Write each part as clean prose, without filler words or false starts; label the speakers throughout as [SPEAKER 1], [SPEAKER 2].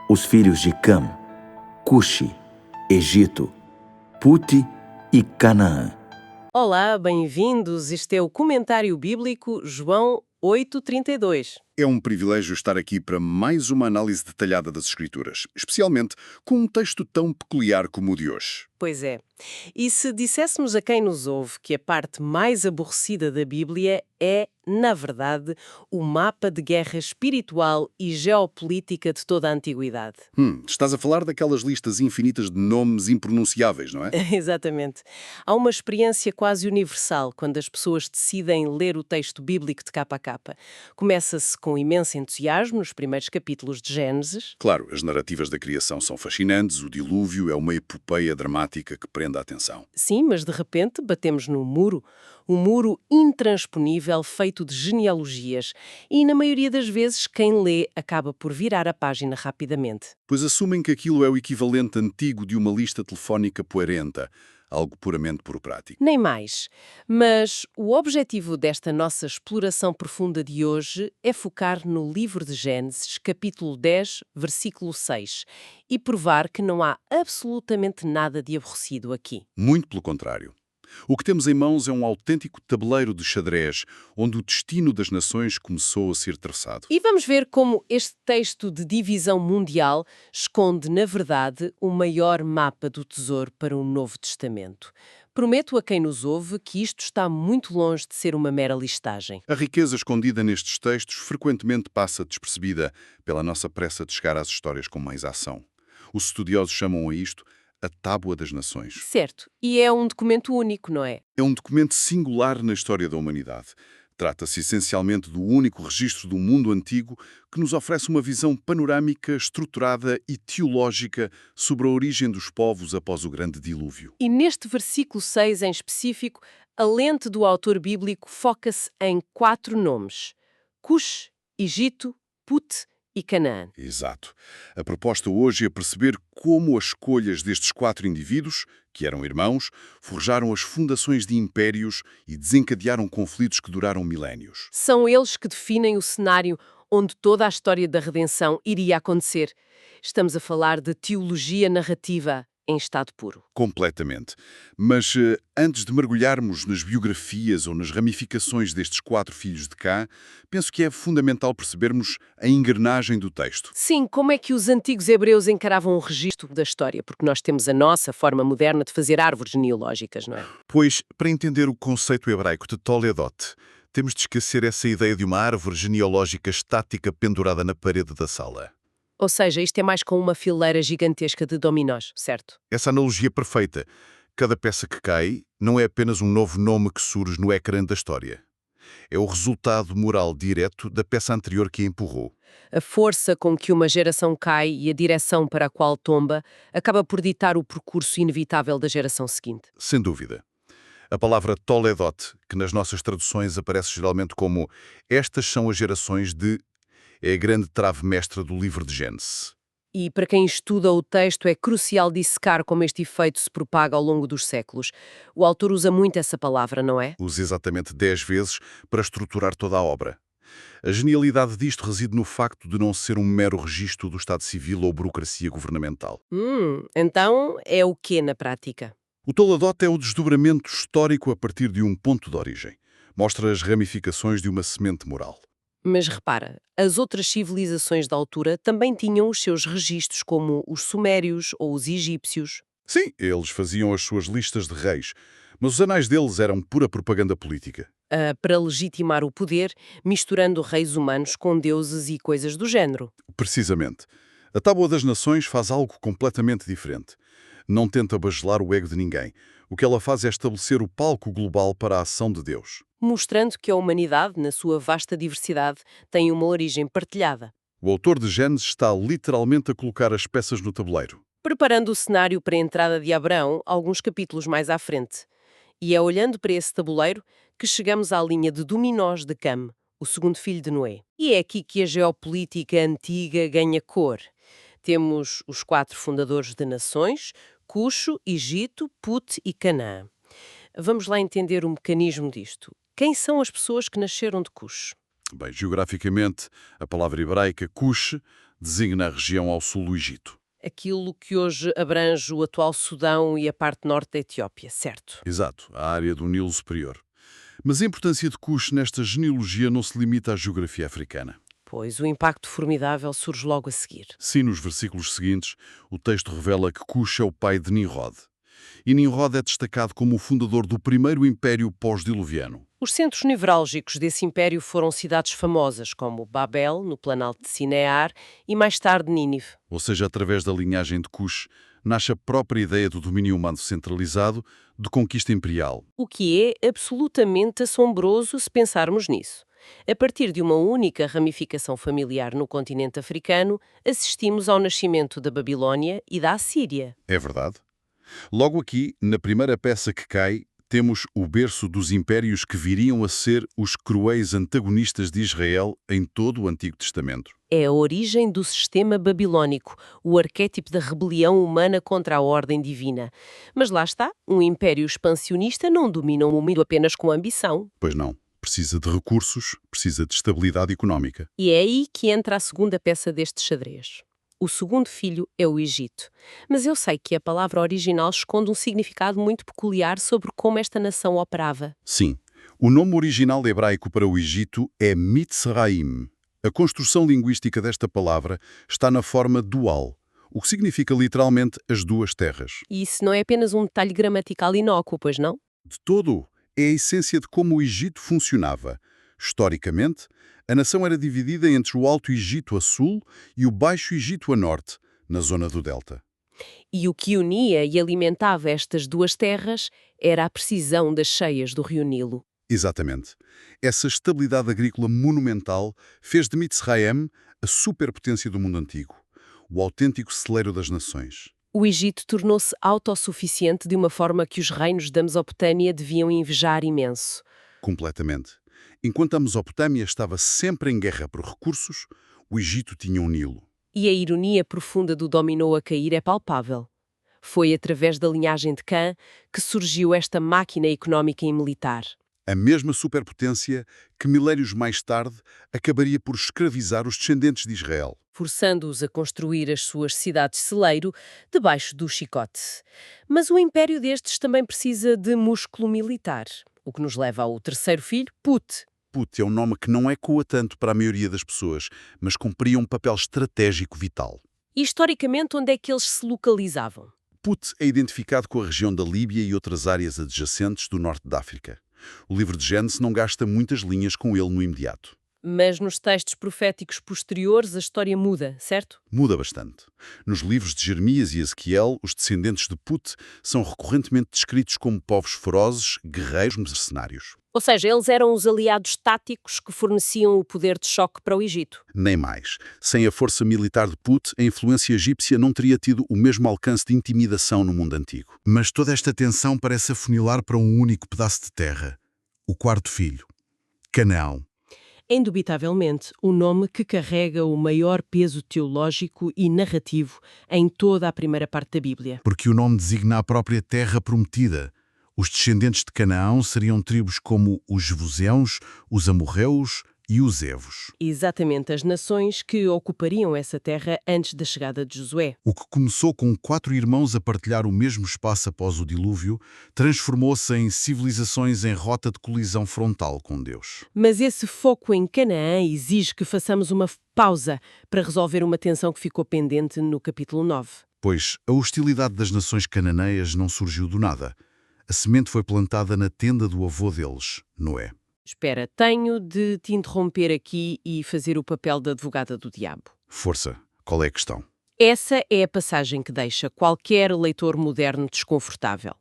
[SPEAKER 1] Os filhos de Cam: Cuxi, Egito, Puti e Canaã.
[SPEAKER 2] Olá, bem-vindos. Este é o Comentário Bíblico João 8:32.
[SPEAKER 3] É um privilégio estar aqui para mais uma análise detalhada das Escrituras, especialmente com um texto tão peculiar como o de hoje.
[SPEAKER 2] Pois é. E se disséssemos a quem nos ouve que a parte mais aborrecida da Bíblia é, na verdade, o mapa de guerra espiritual e geopolítica de toda a antiguidade?
[SPEAKER 3] Estás a falar daquelas listas infinitas de nomes impronunciáveis, não é?
[SPEAKER 2] Exatamente. Há uma experiência quase universal quando as pessoas decidem ler o texto bíblico de capa a capa. Começa-se com imenso entusiasmo nos primeiros capítulos de Gênesis.
[SPEAKER 3] Claro, as narrativas da criação são fascinantes, o dilúvio é uma epopeia dramática que prende a atenção.
[SPEAKER 2] Sim, mas de repente batemos no muro, um muro intransponível feito de genealogias, e na maioria das vezes quem lê acaba por virar a página rapidamente.
[SPEAKER 3] Pois assumem que aquilo é o equivalente antigo de uma lista telefónica poeirenta, algo puramente burocrático.
[SPEAKER 2] Nem mais. Mas o objetivo desta nossa exploração profunda de hoje é focar no livro de Gênesis, capítulo 10, versículo 6, e provar que não há absolutamente nada de aborrecido aqui.
[SPEAKER 3] Muito pelo contrário. O que temos em mãos é um autêntico tabuleiro de xadrez, onde o destino das nações começou a ser traçado.
[SPEAKER 2] E vamos ver como este texto de divisão mundial esconde, na verdade, o maior mapa do tesouro para o Novo Testamento. Prometo a quem nos ouve que isto está muito longe de ser uma mera listagem.
[SPEAKER 3] A riqueza escondida nestes textos frequentemente passa despercebida pela nossa pressa de chegar às histórias com mais ação. Os estudiosos chamam a isto a Tábua das Nações.
[SPEAKER 2] Certo, e é um documento único, não é?
[SPEAKER 3] É um documento singular na história da humanidade. Trata-se essencialmente do único registro do mundo antigo que nos oferece uma visão panorâmica, estruturada e teológica sobre a origem dos povos após o grande dilúvio.
[SPEAKER 2] E neste versículo 6 em específico, a lente do autor bíblico foca-se em 4 nomes: Cush, Egito, Put e Canaã.
[SPEAKER 3] Exato. A proposta hoje é perceber como as escolhas destes 4 indivíduos, que eram irmãos, forjaram as fundações de impérios e desencadearam conflitos que duraram milénios.
[SPEAKER 2] São eles que definem o cenário onde toda a história da redenção iria acontecer. Estamos a falar de teologia narrativa em estado puro.
[SPEAKER 3] Completamente. Mas antes de mergulharmos nas biografias ou nas ramificações destes 4 filhos de Cã, penso que é fundamental percebermos a engrenagem do texto.
[SPEAKER 2] Sim, como é que os antigos hebreus encaravam o registro da história? Porque nós temos a nossa forma moderna de fazer árvores genealógicas, não é?
[SPEAKER 4] Pois, para entender o conceito hebraico de Toledot, temos de esquecer essa ideia de uma árvore genealógica estática pendurada na parede da sala.
[SPEAKER 2] Ou seja, isto é mais com uma fileira gigantesca de dominós, certo?
[SPEAKER 4] Essa analogia é perfeita. Cada peça que cai não é apenas um novo nome que surge no ecrã da história. É o resultado moral direto da peça anterior que a empurrou.
[SPEAKER 2] A força com que uma geração cai e a direção para a qual tomba acaba por ditar o percurso inevitável da geração seguinte.
[SPEAKER 4] Sem dúvida. A palavra Toledot, que nas nossas traduções aparece geralmente como estas são as gerações de, é a grande trave mestra do livro de Gênesis.
[SPEAKER 2] E para quem estuda o texto é crucial dissecar como este efeito se propaga ao longo dos séculos. O autor usa muito essa palavra, não é?
[SPEAKER 4] Usa exatamente 10 vezes para estruturar toda a obra. A genialidade disto reside no facto de não ser um mero registro do Estado civil ou burocracia governamental.
[SPEAKER 2] Então é o quê na prática?
[SPEAKER 3] O Toledot é o desdobramento histórico a partir de um ponto de origem. Mostra as ramificações de uma semente moral.
[SPEAKER 2] Mas repara, as outras civilizações da altura também tinham os seus registros, como os sumérios ou os egípcios.
[SPEAKER 3] Sim, eles faziam as suas listas de reis, mas os anais deles eram pura propaganda política.
[SPEAKER 2] Para legitimar o poder, misturando reis humanos com deuses e coisas do género.
[SPEAKER 3] Precisamente. A Tábua das Nações faz algo completamente diferente. Não tenta bajular o ego de ninguém. O que ela faz é estabelecer o palco global para a ação de Deus.
[SPEAKER 2] Mostrando que a humanidade, na sua vasta diversidade, tem uma origem partilhada.
[SPEAKER 3] O autor de Gênesis está literalmente a colocar as peças no tabuleiro.
[SPEAKER 2] Preparando o cenário para a entrada de Abraão, alguns capítulos mais à frente. E é olhando para esse tabuleiro que chegamos à linha de dominós de Cam, o segundo filho de Noé. E é aqui que a geopolítica antiga ganha cor. Temos os 4 fundadores de nações, Cuxo, Egito, Put e Canaã. Vamos lá entender o mecanismo disto. Quem são as pessoas que nasceram de Cuxo?
[SPEAKER 3] Bem, geograficamente, a palavra hebraica Cush designa a região ao sul do Egito.
[SPEAKER 2] Aquilo que hoje abrange o atual Sudão e a parte norte da Etiópia, certo?
[SPEAKER 3] Exato, a área do Nilo Superior. Mas a importância de Cush nesta genealogia não se limita à geografia africana.
[SPEAKER 2] Pois o impacto formidável surge logo a seguir.
[SPEAKER 3] Sim, nos versículos seguintes, o texto revela que Cush é o pai de Nimrod. E Nimrod é destacado como o fundador do primeiro império pós-diluviano.
[SPEAKER 2] Os centros nevrálgicos desse império foram cidades famosas, como Babel, no Planalto de Sinear, e mais tarde Nínive.
[SPEAKER 3] Ou seja, através da linhagem de Cush, nasce a própria ideia do domínio humano centralizado, de conquista imperial.
[SPEAKER 2] O que é absolutamente assombroso se pensarmos nisso. A partir de uma única ramificação familiar no continente africano, assistimos ao nascimento da Babilônia e da Assíria.
[SPEAKER 3] É verdade. Logo aqui, na primeira peça que cai, temos o berço dos impérios que viriam a ser os cruéis antagonistas de Israel em todo o Antigo Testamento.
[SPEAKER 2] É a origem do sistema babilônico, o arquétipo da rebelião humana contra a ordem divina. Mas lá está, um império expansionista não domina o mundo apenas com ambição.
[SPEAKER 3] Pois não. Precisa de recursos, precisa de estabilidade económica.
[SPEAKER 2] E é aí que entra a segunda peça deste xadrez. O segundo filho é o Egito. Mas eu sei que a palavra original esconde um significado muito peculiar sobre como esta nação operava.
[SPEAKER 3] Sim. O nome original hebraico para o Egito é Mitzraim. A construção linguística desta palavra está na forma dual, o que significa literalmente as duas terras.
[SPEAKER 2] E isso não é apenas um detalhe gramatical inócuo, pois não?
[SPEAKER 3] De todo, é a essência de como o Egito funcionava. Historicamente, a nação era dividida entre o Alto Egito a sul e o Baixo Egito a norte, na zona do Delta.
[SPEAKER 2] E o que unia e alimentava estas duas terras era a precisão das cheias do rio Nilo.
[SPEAKER 3] Exatamente. Essa estabilidade agrícola monumental fez de Mitzraim a superpotência do mundo antigo, o autêntico celeiro das nações.
[SPEAKER 2] O Egito tornou-se autossuficiente de uma forma que os reinos da Mesopotâmia deviam invejar imenso.
[SPEAKER 3] Completamente. Enquanto a Mesopotâmia estava sempre em guerra por recursos, o Egito tinha um Nilo.
[SPEAKER 2] E a ironia profunda do dominó a cair é palpável. Foi através da linhagem de Cã que surgiu esta máquina económica e militar.
[SPEAKER 3] A mesma superpotência que milénios mais tarde acabaria por escravizar os descendentes de Israel.
[SPEAKER 2] Forçando-os a construir as suas cidades-celeiro debaixo do chicote. Mas o império destes também precisa de músculo militar, o que nos leva ao terceiro filho, Put.
[SPEAKER 3] Put é um nome que não ecoa tanto para a maioria das pessoas, mas cumpria um papel estratégico vital.
[SPEAKER 2] E historicamente, onde é que eles se localizavam?
[SPEAKER 3] Put é identificado com a região da Líbia e outras áreas adjacentes do norte da África. O livro de Gênesis não gasta muitas linhas com ele no imediato.
[SPEAKER 2] Mas nos textos proféticos posteriores a história muda, certo?
[SPEAKER 3] Muda bastante. Nos livros de Jeremias e Ezequiel, os descendentes de Put são recorrentemente descritos como povos ferozes, guerreiros mercenários.
[SPEAKER 2] Ou seja, eles eram os aliados táticos que forneciam o poder de choque para o Egito.
[SPEAKER 3] Nem mais. Sem a força militar de Put, a influência egípcia não teria tido o mesmo alcance de intimidação no mundo antigo.
[SPEAKER 5] Mas toda esta tensão parece afunilar para um único pedaço de terra. O quarto filho, Canaão.
[SPEAKER 2] Indubitavelmente, o nome que carrega o maior peso teológico e narrativo em toda a primeira parte da Bíblia.
[SPEAKER 5] Porque o nome designa a própria terra prometida. Os descendentes de Canaão seriam tribos como os Jebuseus, os Amorreus e os Evos.
[SPEAKER 2] Exatamente as nações que ocupariam essa terra antes da chegada de Josué.
[SPEAKER 5] O que começou com 4 irmãos a partilhar o mesmo espaço após o dilúvio, transformou-se em civilizações em rota de colisão frontal com Deus.
[SPEAKER 2] Mas esse foco em Canaã exige que façamos uma pausa para resolver uma tensão que ficou pendente no capítulo 9.
[SPEAKER 5] Pois a hostilidade das nações cananeias não surgiu do nada. A semente foi plantada na tenda do avô deles, Noé.
[SPEAKER 2] Espera, tenho de te interromper aqui e fazer o papel da advogada do diabo.
[SPEAKER 5] Força, qual é a questão?
[SPEAKER 2] Essa é a passagem que deixa qualquer leitor moderno desconfortável.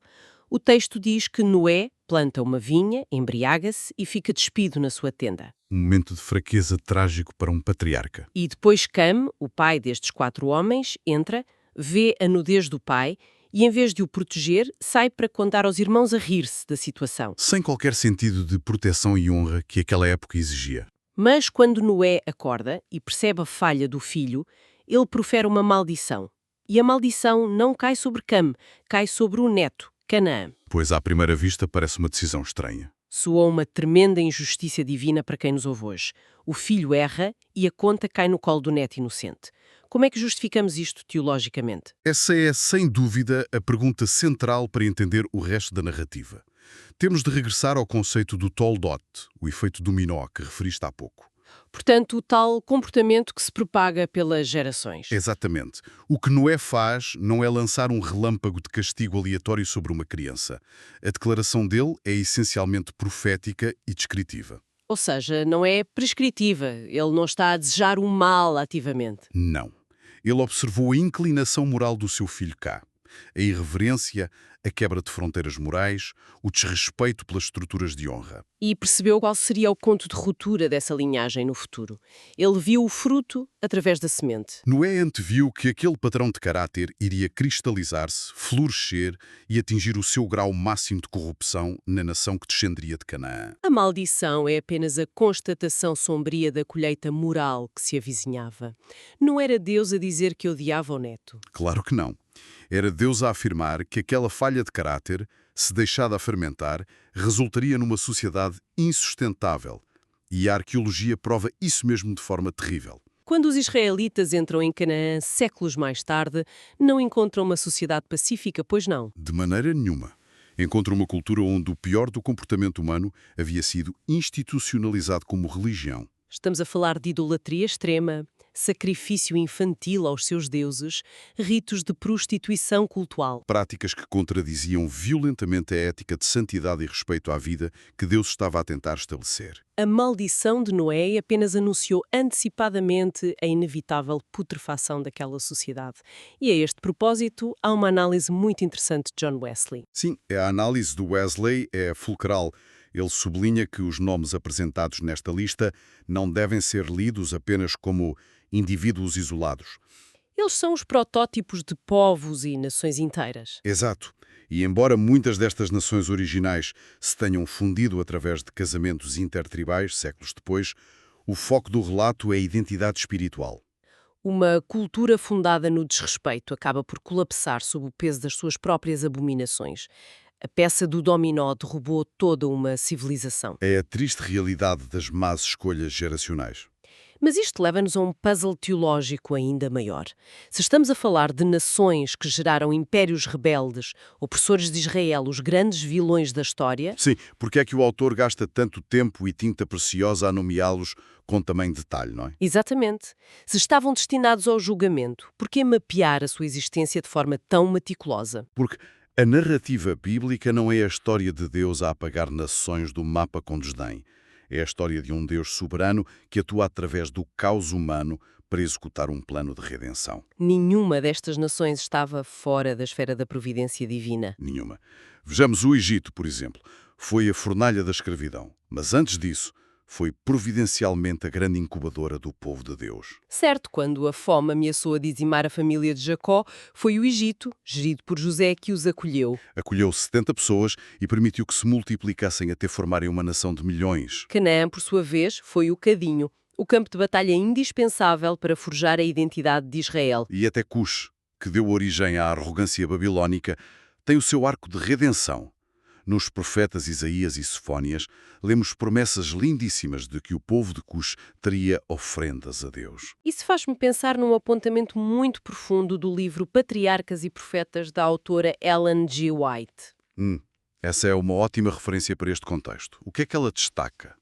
[SPEAKER 2] O texto diz que Noé planta uma vinha, embriaga-se e fica despido na sua tenda.
[SPEAKER 5] Um momento de fraqueza trágico para um patriarca.
[SPEAKER 2] E depois Cam, o pai destes 4 homens, entra, vê a nudez do pai e, em vez de o proteger, sai para contar aos irmãos a rir-se da situação.
[SPEAKER 5] Sem qualquer sentido de proteção e honra que aquela época exigia.
[SPEAKER 2] Mas quando Noé acorda e percebe a falha do filho, ele profere uma maldição. E a maldição não cai sobre Cam, cai sobre o neto, Canaã.
[SPEAKER 5] Pois à primeira vista parece uma decisão estranha.
[SPEAKER 2] Soou uma tremenda injustiça divina para quem nos ouve hoje. O filho erra e a conta cai no colo do neto inocente. Como é que justificamos isto teologicamente?
[SPEAKER 5] Essa é, sem dúvida, a pergunta central para entender o resto da narrativa. Temos de regressar ao conceito do toldot, o efeito dominó que referiste há pouco.
[SPEAKER 2] Portanto, o tal comportamento que se propaga pelas gerações.
[SPEAKER 5] Exatamente. O que Noé faz não é lançar um relâmpago de castigo aleatório sobre uma criança. A declaração dele é essencialmente profética e descritiva.
[SPEAKER 2] Ou seja, não é prescritiva. Ele não está a desejar o mal ativamente.
[SPEAKER 5] Não. Ele observou a inclinação moral do seu filho Cá. A irreverência, a quebra de fronteiras morais, o desrespeito pelas estruturas de honra.
[SPEAKER 2] E percebeu qual seria o ponto de ruptura dessa linhagem no futuro. Ele viu o fruto através da semente.
[SPEAKER 5] Noé anteviu que aquele padrão de caráter iria cristalizar-se, florescer e atingir o seu grau máximo de corrupção na nação que descenderia de Canaã.
[SPEAKER 2] A maldição é apenas a constatação sombria da colheita moral que se avizinhava. Não era Deus a dizer que odiava o neto.
[SPEAKER 5] Claro que não. Era Deus a afirmar que aquela falha de caráter, se deixada a fermentar, resultaria numa sociedade insustentável. E a arqueologia prova isso mesmo de forma terrível.
[SPEAKER 2] Quando os israelitas entram em Canaã séculos mais tarde, não encontram uma sociedade pacífica, pois não?
[SPEAKER 5] De maneira nenhuma. Encontra uma cultura onde o pior do comportamento humano havia sido institucionalizado como religião.
[SPEAKER 2] Estamos a falar de idolatria extrema, sacrifício infantil aos seus deuses, ritos de prostituição cultual.
[SPEAKER 5] Práticas que contradiziam violentamente a ética de santidade e respeito à vida que Deus estava a tentar estabelecer.
[SPEAKER 2] A maldição de Noé apenas anunciou antecipadamente a inevitável putrefação daquela sociedade. E a este propósito, há uma análise muito interessante de John Wesley.
[SPEAKER 5] Sim, a análise do Wesley é fulcral. Ele sublinha que os nomes apresentados nesta lista não devem ser lidos apenas como indivíduos isolados.
[SPEAKER 2] Eles são os protótipos de povos e nações inteiras.
[SPEAKER 5] Exato. E embora muitas destas nações originais se tenham fundido através de casamentos intertribais séculos depois, o foco do relato é a identidade espiritual.
[SPEAKER 2] Uma cultura fundada no desrespeito acaba por colapsar sob o peso das suas próprias abominações. A peça do dominó derrubou toda uma civilização.
[SPEAKER 5] É a triste realidade das más escolhas geracionais.
[SPEAKER 2] Mas isto leva-nos a um puzzle teológico ainda maior. Se estamos a falar de nações que geraram impérios rebeldes, opressores de Israel, os grandes vilões da história...
[SPEAKER 5] Sim, porque é que o autor gasta tanto tempo e tinta preciosa a nomeá-los com tamanho detalhe, não é?
[SPEAKER 2] Exatamente. Se estavam destinados ao julgamento, por que mapear a sua existência de forma tão meticulosa?
[SPEAKER 5] Porque a narrativa bíblica não é a história de Deus a apagar nações do mapa com desdém. É a história de um Deus soberano que atua através do caos humano para executar um plano de redenção.
[SPEAKER 2] Nenhuma destas nações estava fora da esfera da providência divina.
[SPEAKER 5] Nenhuma. Vejamos o Egito, por exemplo. Foi a fornalha da escravidão. Mas antes disso, foi providencialmente a grande incubadora do povo de Deus.
[SPEAKER 2] Certo, quando a fome ameaçou a dizimar a família de Jacó, foi o Egito, gerido por José, que os acolheu.
[SPEAKER 5] Acolheu 70 pessoas e permitiu que se multiplicassem até formarem uma nação de milhões.
[SPEAKER 2] Canaã, por sua vez, foi o cadinho, o campo de batalha indispensável para forjar a identidade de Israel.
[SPEAKER 5] E até Cush, que deu origem à arrogância babilónica, tem o seu arco de redenção. Nos profetas Isaías e Sofónias, lemos promessas lindíssimas de que o povo de Cush teria ofrendas a Deus.
[SPEAKER 2] Isso faz-me pensar num apontamento muito profundo do livro Patriarcas e Profetas da autora Ellen G. White.
[SPEAKER 5] Essa é uma ótima referência para este contexto. O que é que ela destaca?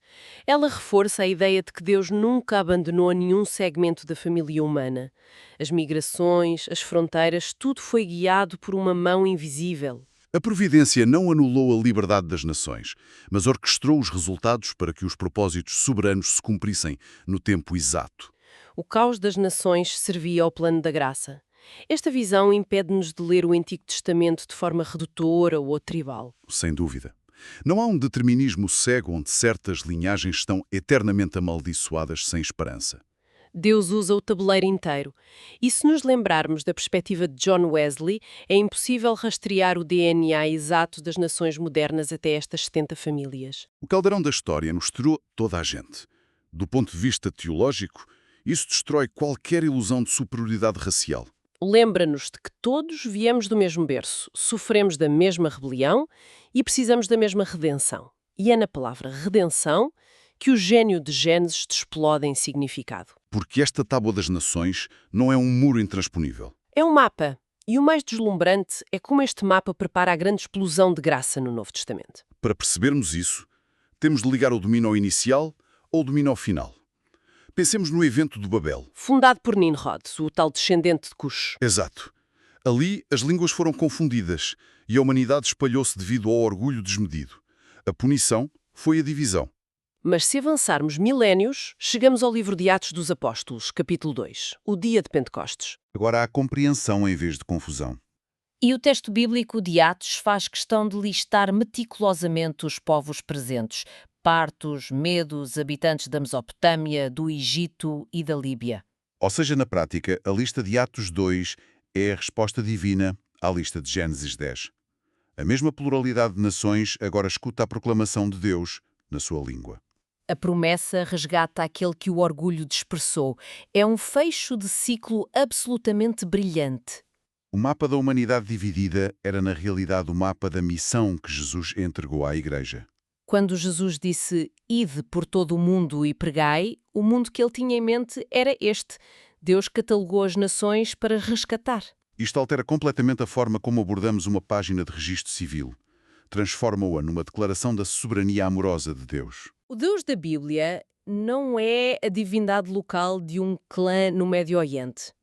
[SPEAKER 2] Ela reforça a ideia de que Deus nunca abandonou nenhum segmento da família humana. As migrações, as fronteiras, tudo foi guiado por uma mão invisível.
[SPEAKER 5] A providência não anulou a liberdade das nações, mas orquestrou os resultados para que os propósitos soberanos se cumprissem no tempo exato.
[SPEAKER 2] O caos das nações servia ao plano da graça. Esta visão impede-nos de ler o Antigo Testamento de forma redutora ou tribal.
[SPEAKER 5] Sem dúvida. Não há um determinismo cego onde certas linhagens estão eternamente amaldiçoadas sem esperança.
[SPEAKER 2] Deus usa o tabuleiro inteiro. E se nos lembrarmos da perspectiva de John Wesley, é impossível rastrear o DNA exato das nações modernas até estas 70 famílias.
[SPEAKER 5] O caldeirão da história misturou toda a gente. Do ponto de vista teológico, isso destrói qualquer ilusão de superioridade racial.
[SPEAKER 2] Lembra-nos de que todos viemos do mesmo berço, sofremos da mesma rebelião e precisamos da mesma redenção. E é na palavra redenção que o gênio de Gênesis te explode em significado.
[SPEAKER 3] Porque esta Tábua das Nações não é um muro intransponível.
[SPEAKER 2] É um mapa, e o mais deslumbrante é como este mapa prepara a grande explosão de graça no Novo Testamento.
[SPEAKER 3] Para percebermos isso, temos de ligar o domínio ao inicial ou o domínio ao final. Pensemos no evento do Babel.
[SPEAKER 2] Fundado por Nimrod, o tal descendente de Cush.
[SPEAKER 3] Exato. Ali, as línguas foram confundidas e a humanidade espalhou-se devido ao orgulho desmedido. A punição foi a divisão.
[SPEAKER 2] Mas se avançarmos milénios, chegamos ao livro de Atos dos Apóstolos, capítulo 2, o dia de Pentecostes.
[SPEAKER 3] Agora há compreensão em vez de confusão.
[SPEAKER 6] E o texto bíblico de Atos faz questão de listar meticulosamente os povos presentes: partos, medos, habitantes da Mesopotâmia, do Egito e da Líbia.
[SPEAKER 3] Ou seja, na prática, a lista de Atos 2 é a resposta divina à lista de Gênesis 10. A mesma pluralidade de nações agora escuta a proclamação de Deus na sua língua.
[SPEAKER 6] A promessa resgata aquele que o orgulho dispersou. É um fecho de ciclo absolutamente brilhante.
[SPEAKER 3] O mapa da humanidade dividida era, na realidade, o mapa da missão que Jesus entregou à Igreja.
[SPEAKER 6] Quando Jesus disse "Ide por todo o mundo e pregai", o mundo que ele tinha em mente era este. Deus catalogou as nações para resgatar.
[SPEAKER 3] Isto altera completamente a forma como abordamos uma página de registro civil. Transforma-a numa declaração da soberania amorosa de Deus.
[SPEAKER 2] O Deus da Bíblia não é a divindade local de um clã no Médio Oriente.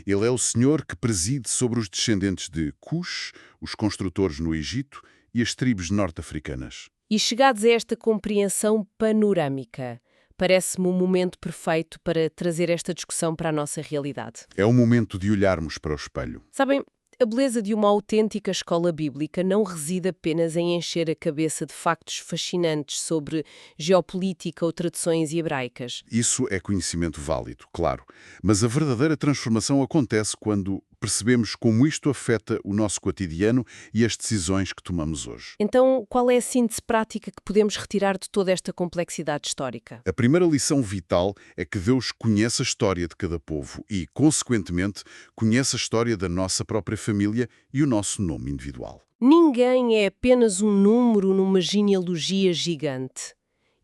[SPEAKER 3] Ele é o Senhor que preside sobre os descendentes de Cush, os construtores no Egito e as tribos norte-africanas.
[SPEAKER 2] E chegados a esta compreensão panorâmica, parece-me um momento perfeito para trazer esta discussão para a nossa realidade.
[SPEAKER 3] É o momento de olharmos para o espelho.
[SPEAKER 2] Sabem, a beleza de uma autêntica escola bíblica não reside apenas em encher a cabeça de factos fascinantes sobre geopolítica ou tradições hebraicas.
[SPEAKER 3] Isso é conhecimento válido, claro. Mas a verdadeira transformação acontece quando percebemos como isto afeta o nosso cotidiano e as decisões que tomamos hoje.
[SPEAKER 2] Então, qual é a síntese prática que podemos retirar de toda esta complexidade histórica?
[SPEAKER 3] A primeira lição vital é que Deus conhece a história de cada povo e, consequentemente, conhece a história da nossa própria família e o nosso nome individual.
[SPEAKER 2] Ninguém é apenas um número numa genealogia gigante.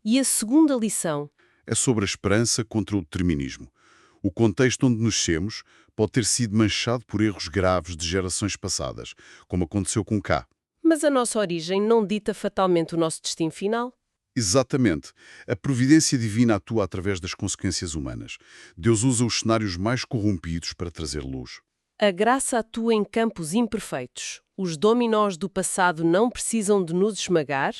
[SPEAKER 2] E a segunda lição?
[SPEAKER 3] É sobre a esperança contra o determinismo. O contexto onde nascemos pode ter sido manchado por erros graves de gerações passadas, como aconteceu com Cá.
[SPEAKER 2] Mas a nossa origem não dita fatalmente o nosso destino final?
[SPEAKER 3] Exatamente. A providência divina atua através das consequências humanas. Deus usa os cenários mais corrompidos para trazer luz.
[SPEAKER 2] A graça atua em campos imperfeitos. Os dominós do passado não precisam de nos esmagar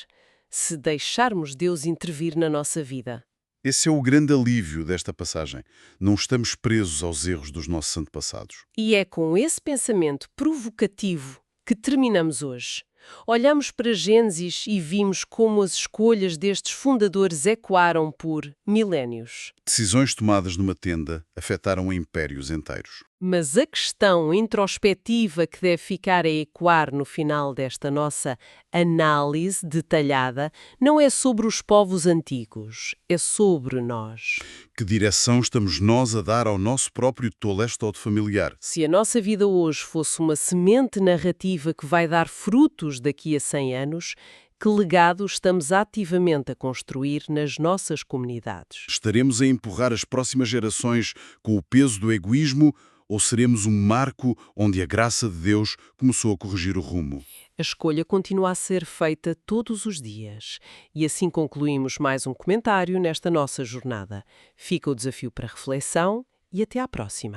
[SPEAKER 2] se deixarmos Deus intervir na nossa vida.
[SPEAKER 3] Esse é o grande alívio desta passagem. Não estamos presos aos erros dos nossos antepassados.
[SPEAKER 2] E é com esse pensamento provocativo que terminamos hoje. Olhamos para Gênesis e vimos como as escolhas destes fundadores ecoaram por milénios.
[SPEAKER 3] Decisões tomadas numa tenda afetaram impérios inteiros.
[SPEAKER 2] Mas a questão introspectiva que deve ficar a ecoar no final desta nossa análise detalhada não é sobre os povos antigos, é sobre nós.
[SPEAKER 3] Que direção estamos nós a dar ao nosso próprio tolestote familiar?
[SPEAKER 2] Se a nossa vida hoje fosse uma semente narrativa que vai dar frutos daqui a 100 anos, que legado estamos ativamente a construir nas nossas comunidades?
[SPEAKER 3] Estaremos a empurrar as próximas gerações com o peso do egoísmo ou seremos um marco onde a graça de Deus começou a corrigir o rumo?
[SPEAKER 2] A escolha continua a ser feita todos os dias. E assim concluímos mais um comentário nesta nossa jornada. Fica o desafio para reflexão e até à próxima.